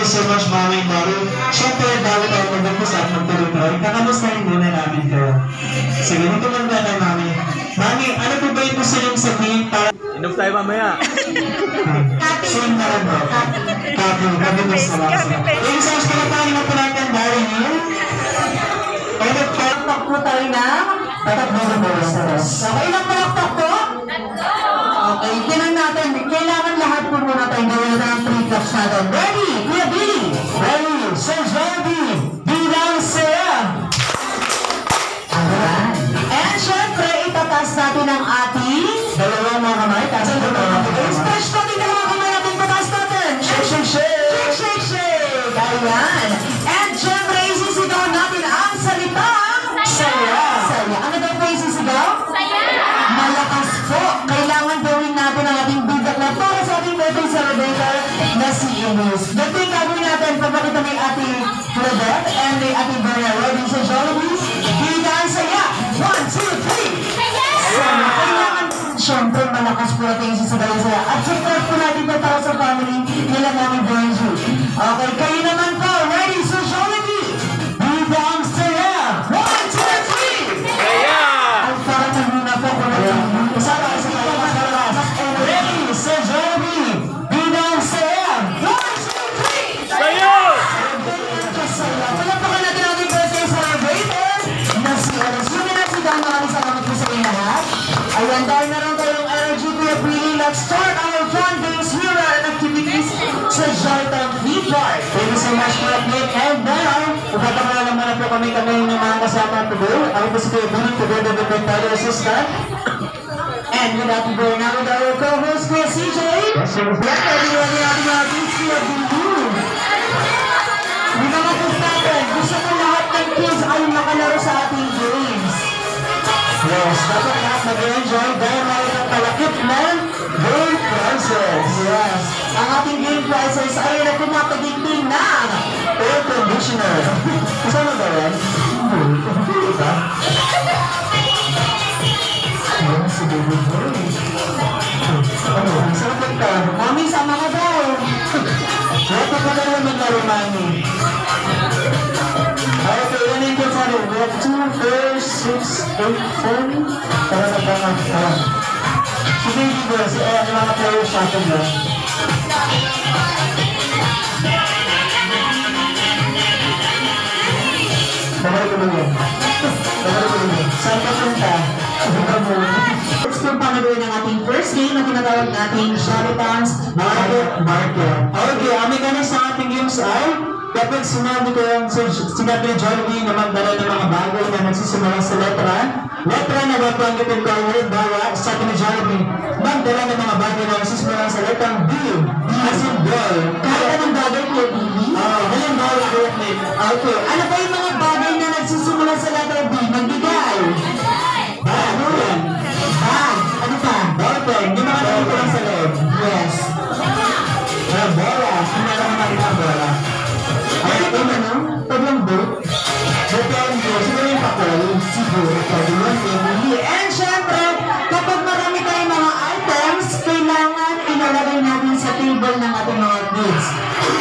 So much, Mami Maru. Siyempre, bago tayo mag-umpisa at magtuloy-tuloy, kakamustahin muna namin kayo. Sige, ganito lang na Mami. Mami, ano po ba yung gusto niyong sabihin para... Inom tayo mamaya. Happy. Same na rin ba? Happy. Happy po sa mga. Yung sa gusto na tayo na po natin dahil niyo. Pero palakpak po tayo na tatakbo na po sa ras. Okay lang palakpak po? Okay, tinan natin. Kailangan lahat po muna tayong gawin na ang 3 cups natin. Ready? Kuya Billy? Ready? Sir Joby? Bilang saya! Alright. And syempre, itatas natin ang ating dalawang mga kamay. Tasan po mga kamay. Stretch natin dalawang kamay natin. Tatas natin. Shake, shake, shake. Shake, shake, shake. Ayan. And syempre, isisigaw natin ang salitang saya. Saya. Ano daw po isisigaw? Saya. Malakas po. Kailangan gawin natin ang ating bigat na para sa ating birthday celebrator na si Eunice. Dito yung gagawin natin pagpakita may ating Claudette and may ating Berna. Ready sa Jollibee? Bilang saya. 1, 2, 3. Saya. Kailangan syempre malakas po natin yung sisigaw saya. At support po natin ito para sa family nila namin Bonju. Okay, kayo naman po. Ready sa Jollibee? Bilang saya. 1, 2, 3. Saya! Ang parang nagmuna po ko na ready, Sir Jollibee, bilang saya. 1, 2, 3. Saya! Palapakan natin ating birthday celebrator na si Alice. Yun na si Dan. Maraming salamat po sa inyo lahat. Ayan, dahil naroon tayong energy, Kuya Billy. Let's start our fun games here and activities sa Joytown Theme Park. Thank you so much, Kuya Nick. And now, upatama naman na po kami ng mga kasama today. Ako po si Kuya Billy, together with my fellow assistant. And without the now with our co-host, Kuya CJ. Yes, sir. Let everyone the audience Kuya Billy. Hindi naman po natin. Gusto ko lahat ng kids ay makalaro sa ating games. Yes, dapat lahat mag-enjoy dahil mayroon palakit ng game prizes. Yes. Ang ating game prizes ay nagpumapaginting ng air conditioner. Kasama ba yan? Hindi ba? Ayan, si David Boy. Ano? Sarap ka. Mami, sama ka daw. Sarap ka daw maglaro, Mami. Okay, yan yung kids natin. We have 2, 4, 6, 8, 10. Para sa bangang. Si Baby Boy, yung mga players natin ba? Sabay ko lang. Saan ka punta? Let's go pangaluin ang ating first game na tinatawag natin Jollitowns Market. Okay, amin ka na sa ating games ay kapag sinabi ko yung sinabi ni Jollibee na magdala ng mga bagay na nagsisimula sa letra na babanggitin ko ang bawa sa atin ni Jollibee magdala ng mga bagay na nagsisimula sa letrang B as in ball. Kahit anong bagay ko, Bibi? Ngayon ball, correct. Okay, ano ba yung mga bagay na nagsisimula sa letra B? Magbigay. Bag. Bag. Ano pa? Ballpen. Yung mga nagsisimula lang sa loob. Yes. Bola. Hindi na naman natin ang bola. Ay, ito na no? Paglang boat. Botong boat. Siguro yung pakol. Siguro. Paglang boat. And syempre, kapag marami tayong mga items, kailangan inalagay natin sa table ng ating mga kids.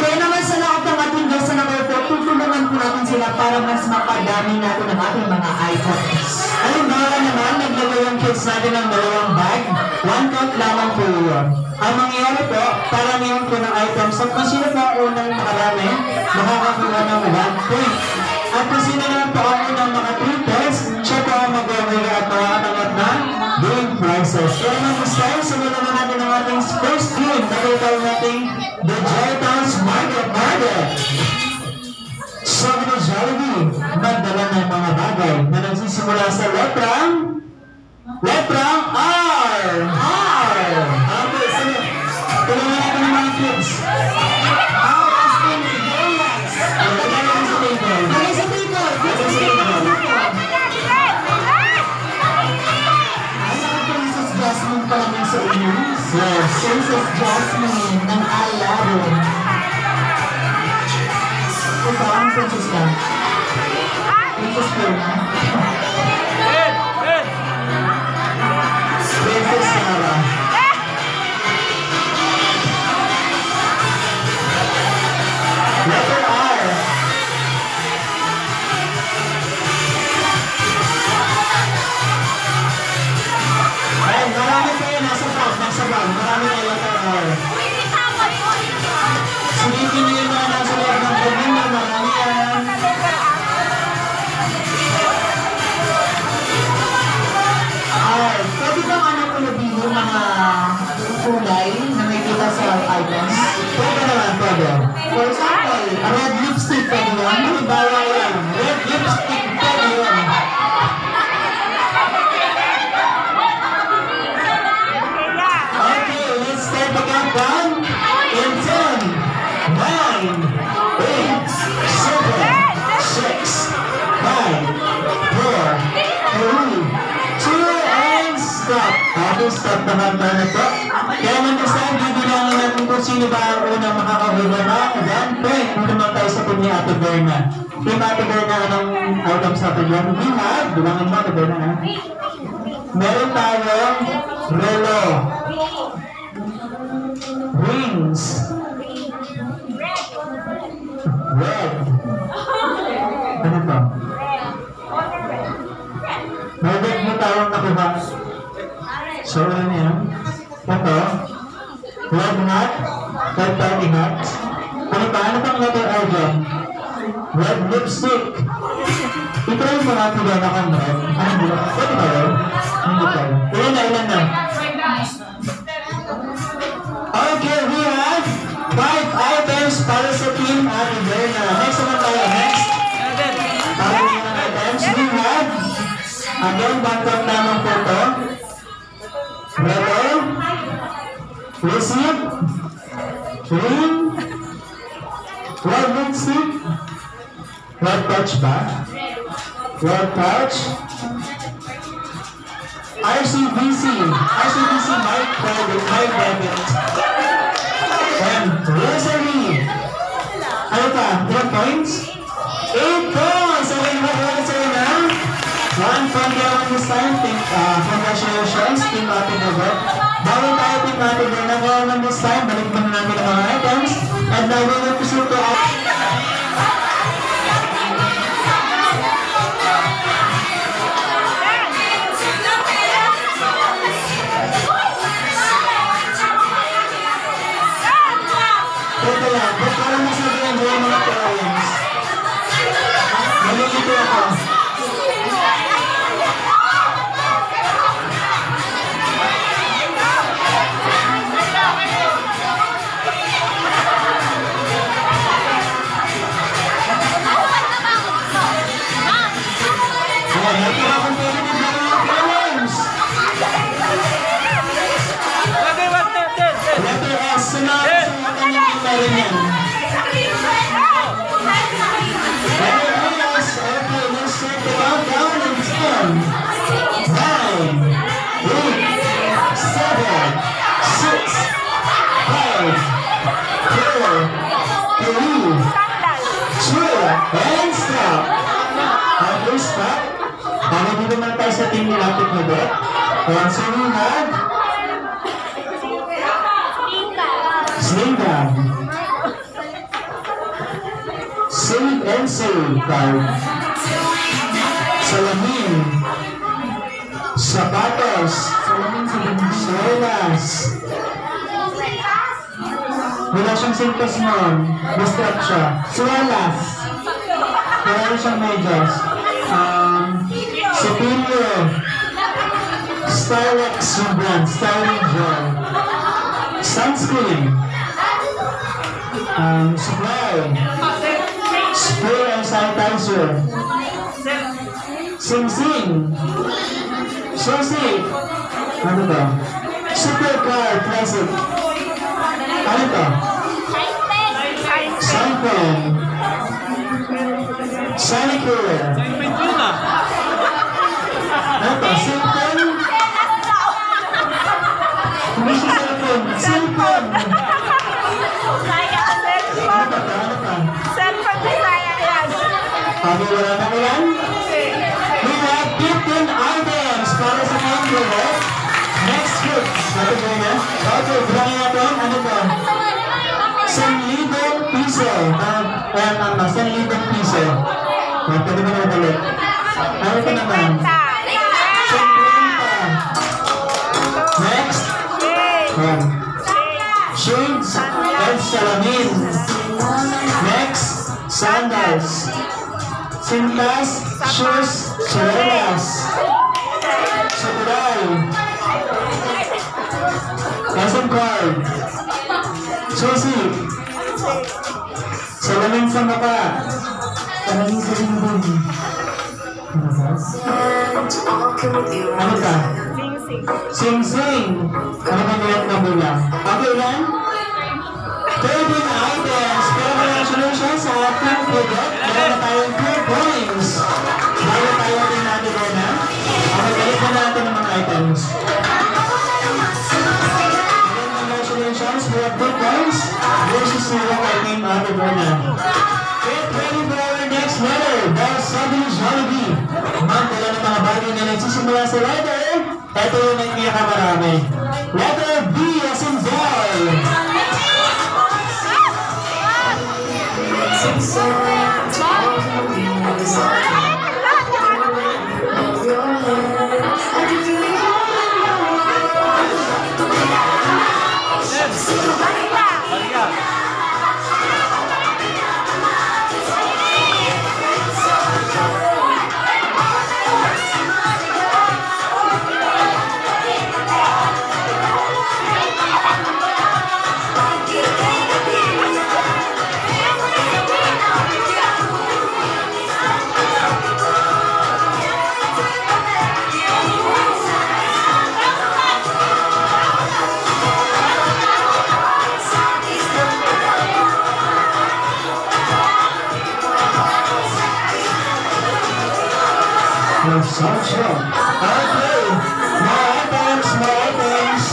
Kaya naman sa lahat ng ating guys na nakalito, tutulungan po natin sila para mas mapadami natin ang ating mga items. Halimbawa naman, naglagay yung kids natin ng dalawang bag. 1 count lamang po yun. Ang mangyayari po, paramihan po ng items. At kung sino po ang unang makarami, makakakuha ng 1 point. At kung sino naman po ang unang mga 3 points, siya po ang mag-away at makakangat ng game prizes. Kaya naman style, simulan na natin ang ating first game. Nakita natin the Jollitowns Market. Sabi ni Jollibee, magdala ng mga bagay na nagsisimula sa letrang R. Okay, sige. Tulungan natin ng mga kids. R as in Donuts. Lagyan natin sa table. Jasmine ng Aladdin. Ito, ang princess ka. Princess Perna. Princess Sarah. Letter R. Ay, marami kayo nasa bag. Marami kayo letter R. Silipin niyo yung mga nasa loob ng pagmina. Marami yan. Ay, pwede bang ano ko yung mga kulay na may kita sa items? Pwede naman, pwede. For example, a red lipstick, pwede yun. Halimbawa yan. Red lipstick, pwede yun. Okay, let's start the countdown. In 10, 9, 8, 7, 6, 5, 4, 3, 2, and stop. Okay, stop na kanta na po. Kaya mag-start, bibilangin natin kung sino ba ang unang makakahuwa ng 1 point. Kung naman tayo sa team ni Ate Berna. Team Ate Berna, anong outcome sa atin yan? We have, bilangin mo Ate Berna ha? Meron tayong relo, rings, red. Ano to? May red mo tayong nakuha. So, ano yan? Ito. Red hat. Red party hat. Ano pa? Ano pang letter R dyan? Red lipstick. Ito yung mga tiba na kang red. Ano ba? Pwede ba yun? Hindi pa yun. Ilan na? Okay, we have 5 items para sa team Ate Berna. Next naman tayo. Next. Para yung mga items, we have again, backup naman po ito. Letter, receipt, ring, red lipstick, red touch ba? Red touch, RCBC mic debit, and rosary. Ano pa? 3 points? 8 points! Okay, rosary na. 1 from the this time. Congratulations, Team Ate Berna. Bago tayo, Team Ate Berna, kaya naman this time, balik muna namin ang mga items. And now we will proceed to our... Ito lang, para masabihan mo yung mga parents. Malilito ako. Letter S, sunod sa kanyang letter niyan. Letter S, okay, let's start the countdown in 10, 9, 8, 7, 6, 5, 4, 3, 2, and stop. Okay, stop. Para dito naman tayo sa team nilapit na ba? So we have sling gun, save and save card, salamin, sapatos, solas, wala siyang sintas nun, distract siya, solas, wala siyang medyas, superior, Stylex yung brand, styling gel, sunscreen, supply, spray and sanitizer, sing-sing, susi, ano to? Supercar classic, ano to? Sunpen, Sonicare, ano to? Sunpen, hindi siya cellphone, cellphone, Cellphone na sayang yan. Okay, wala na ko yan? We have 15 items para sa main group. Next group. Natin ko na. Okay, bilangin natin. Ano to? 1,000 piso. 1,000 piso. Pwede mo na ulit. Ano ito naman? 50. Next. Shades and salamin. Next. Sandals. Sintas, shoes, chilenas. Sukuray. Lesson card. Susi. Salamin sa mata. Salamin sa lingkod. Ano ka? Sing-sing. Ano ba niyat na mula? Okay lang? 13 items. Congratulations sa ating project. Meron na tayong 2 points. Bago tayo din natin na. Okay, balik na natin ang mga items. Congratulations. We have 2 points. Versus 0 kay Team Ate Berna. Get ready for our next letter. Boss Sabi Jollibee. Ma'am, wala ng mga bagay na nagsisimula sa letter. Ito yung nagpiyakamarami. Letter B as in boy. Okay, more items.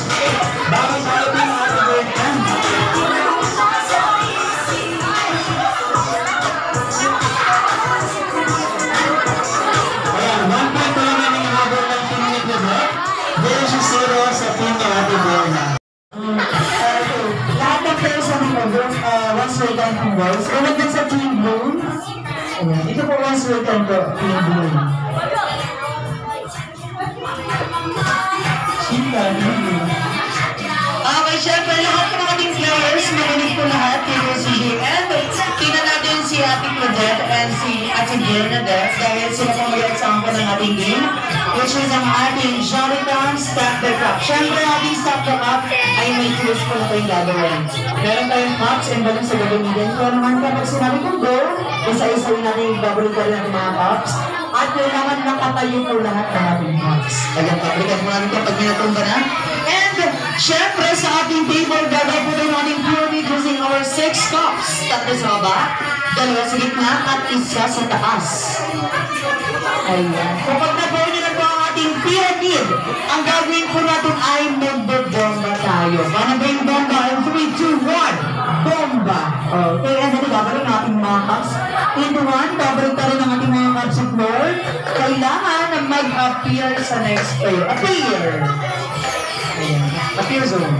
Bago tayo din Ate Berna. Ayan, 1 point lang yan yung habol ng team ni Quebec. Versus 0 sa team ni Ate Berna. Lahat ng players sa mga once way time ng boys. Ulit din sa Team Bloom. Ayan, ito po once way time ko, Team Bloom. Okay, syempre lahat ng ating players, makinig po lahat dito si JM. Tingnan natin si Ate Claudette and si Ate Bernadette dahil sila pang mag-example ng ating game, which is ang ating Jollytown Stack the Cup. Syempre, ating Stack the Cup ay may tools po na tayong gagawin. Meron tayong cups and balon sa gagawin. Kaya naman kapag sinabi kong go, isa-isawin natin yung gagawin ka rin ng mga cups. At kailangan nakatayo po lahat ng ating cups. Kaya pabrikan mo natin kapag minatumba na. And syempre sa ating table, gagawin po ng ating pyramid using our 6 cups. 3 sa baba, 2 sa gitna, at 1 sa taas. Ayan. Kapag nagawa nyo na po ang ating pyramid, ang gagawin po natin ay magbobomba tayo. Paano ba yung bomba? 3, 2, 1, bomba! Okay, and then gagawin natin mga cups. In 1, gagawin tayo ng ating mga cups of floor. Kailangan na mag-appear sa next player. Appear! Ayan. Appear zone.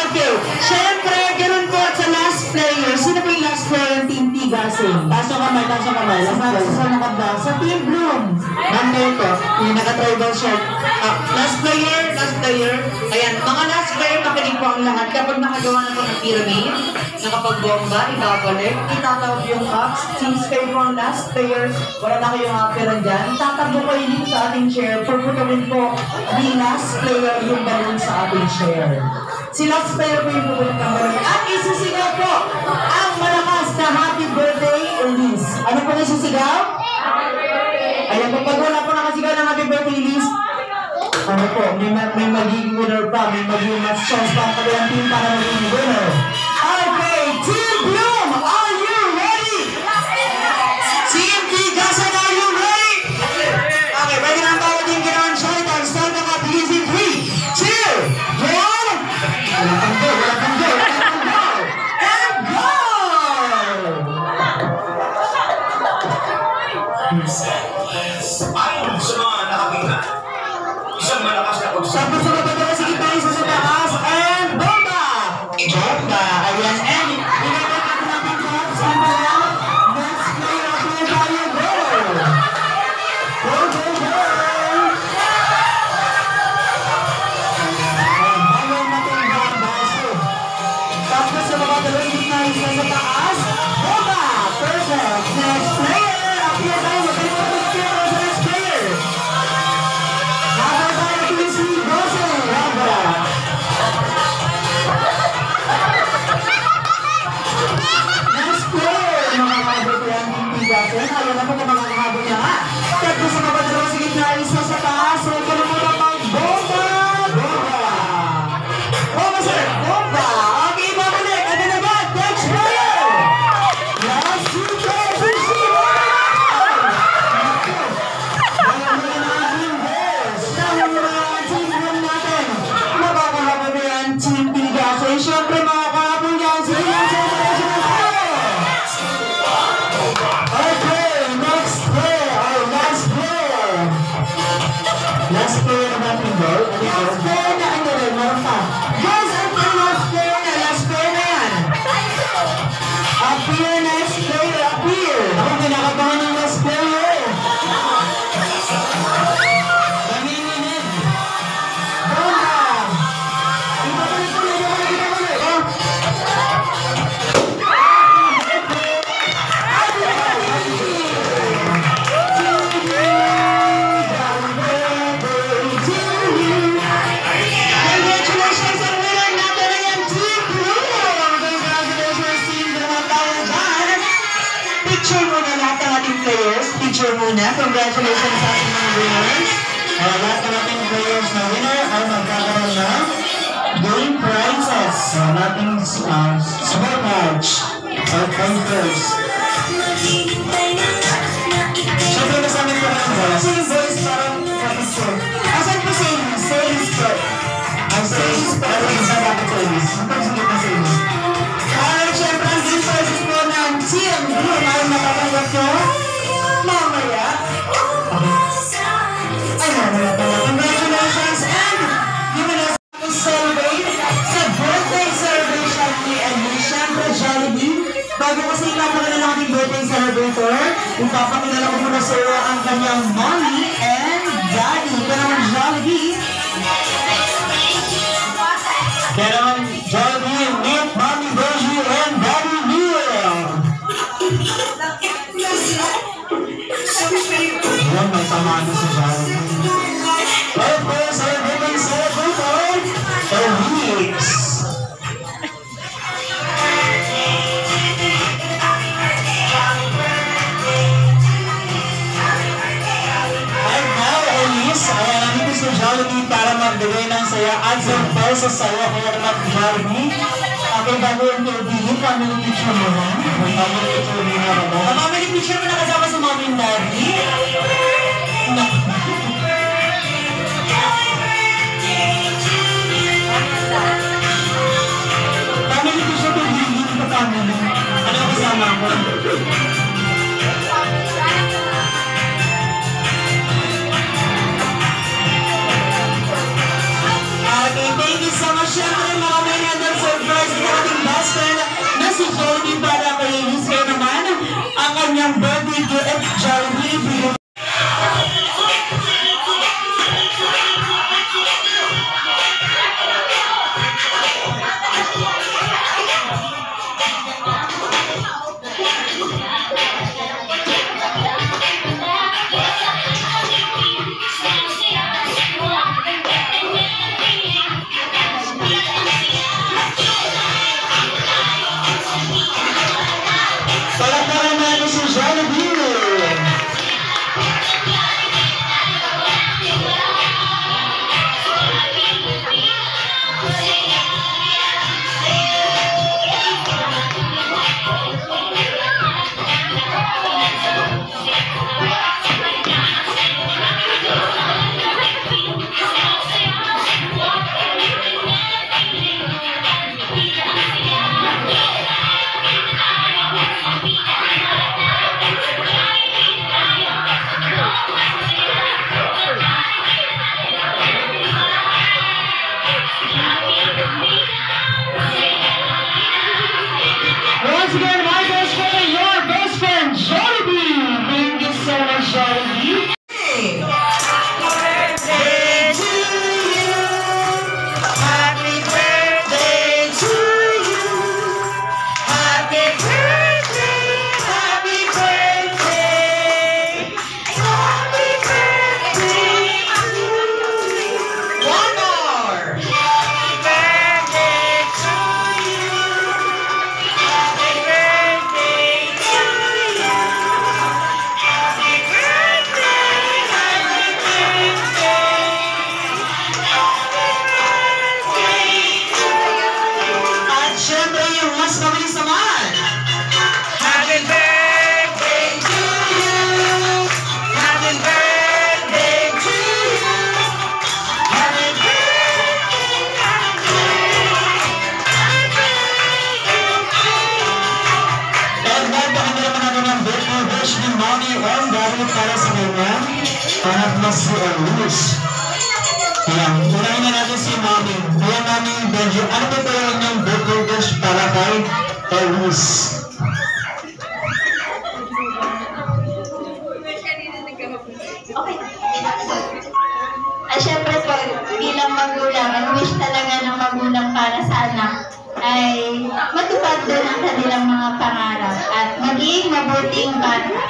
Okay. Siyempre, ganoon po at sa last player. Sino po yung last player ng Team Tigasing? Taas ang kamay, taas ang kamay. Sa Team Bloom. Number ito, yung naka-tribal shirt. Last player. Ayan, mga last player, makinig po ang lahat. Kapag nakagawa na po ng pyramid, nakapagbomba, ibabalik, itatawag yung cups. Since kayo po ang last player, wala na kayong apiran dyan, tatakbo kayo dito sa ating chair. Purputawin po the last player yung balon sa ating chair. Si last player po yung pupunit ng balon. At isisigaw po ang malakas na happy birthday, Elise. Ano po na isisigaw? Ayan po, pag wala po nakasigaw ng happy birthday, Elise, ano po, may magiging winner pa, may magiging mas chance pa ang kabilang team para magiging winner. Okay, Team Bloom, are you ready? Team Tigasan, are you ready? Okay, ready na ang bawat team ginawan siya. Start na ka, please in 3, 2, 1. Ayon sa mga nakakita, isang malakas na Tapos sa kapatid, sige tayo sa taas, and bomba! Bomba! Ayan, and inagagad natin po sa mga next player of the tayo, go! Go, go, go! Ayan, bawal natin ang baso. Tapos sa kapatid, sige tayo sa taas, bomba! Perfect! Next player! Appear tayo, magkalimutan sa next player! Habang tayo si Jose Ramba. Next player, mga kabot yan, hindi natin. Ayaw na po na mga kabot niya nga. Tapos sa mga dalawa sa gitna, isa sa taas. So, kalimutan pang bomba! Bomba! Bomba, sir! Bomba! Okay, babalik! Ano na ba? Next player! Last super receiver! Ayaw na natin, boss! Ayaw na natin, natin! Mababahaba na yan, Team Tigas. Eh, syempre, mga kahapon yan, sige lang sa international player! Okay, next player, or last player! Last player na natin, bro? Last player na, ano rin, meron pa. Guys, ang last player na, last player na yan! Appear, next player, appear! Ako, pinakabahan ng last player! Nanginginig! Bomba! Ibabalik ulit, ibabalik! Oh! Congratulations on winner natin na yan, Team Blue! Congratulations, Team Blue! Tayo dyan! Picture muna lahat ng ating players. Picture muna. Congratulations sa ating mga winners. Lahat ng ating players na winner ay magkakaroon ng game prizes. Nating small pouch or pointers. Siyempre kasama ko ng boys. Sino boys parang kapitol? Asan po sales? Sales po. Ang sales po. Ano yung isang dapat sales? Ang pagsigit na sales. Siyempre ang game prizes po ng Team Blue. Mayroon matatanggap ko mamaya. Ay, mamaya pala. Congratulations and given us to celebrate sa birthday celebration ni Alicia Jollibee. Bago kasi ipapakilala ng ating birthday celebrator, ipapakilala ko muna sa iyo ang kanyang mommy and daddy. Pero ang Jollibee, meet mommy Doji and daddy Neil. Yan, may tamano sa Jollibee. Of course, our birthday celebrator, Elise. Nandito si Jollibee para magbigay ng saya at surprise sa saya kaya naman Jollibee. Okay, bago yung kaibigan, family picture mo na. Family picture mo na ba? Family picture mo na kasama sa mommy and daddy. Family picture ko, hindi ko family. Ano kasama ko? Okay, thank you so much. Siyempre, mga may handang surprise ng ating best friend na si Jollibee para kay Elise. Kaya naman, ang kanyang birthday gift, Jollibee. Palakpakan natin si Jollibee. wish ni Mommy M dahil para sa kanya, anak na si Elvis. Ayan, unahin na natin si Mommy. Ayan, Mommy Benji, ano ba ito yung birthday wish para kay Elvis? Okay. At syempre po, bilang magulang, ang wish talaga ng magulang para sa anak ay matupad doon ang kanilang mga pangarap at maging mabuting bata.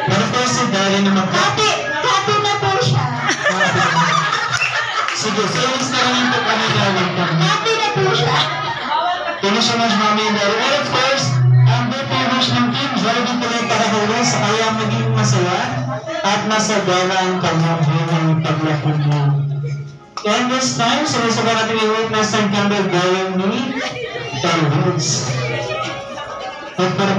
Pero po si Daddy naman po. Happy na po siya. Sige, sayang na lang yung kami gawin po. Happy na po siya. Thank you so much, Mommy and Daddy. And of course, ang birthday wish ng Team Jordan tuloy para kay Wes kaya maging masaya at masagana ang kanyang buhay paglapod niya. And this time, sumusubok natin yung witness ng Campbell gawin ni Elvis. At para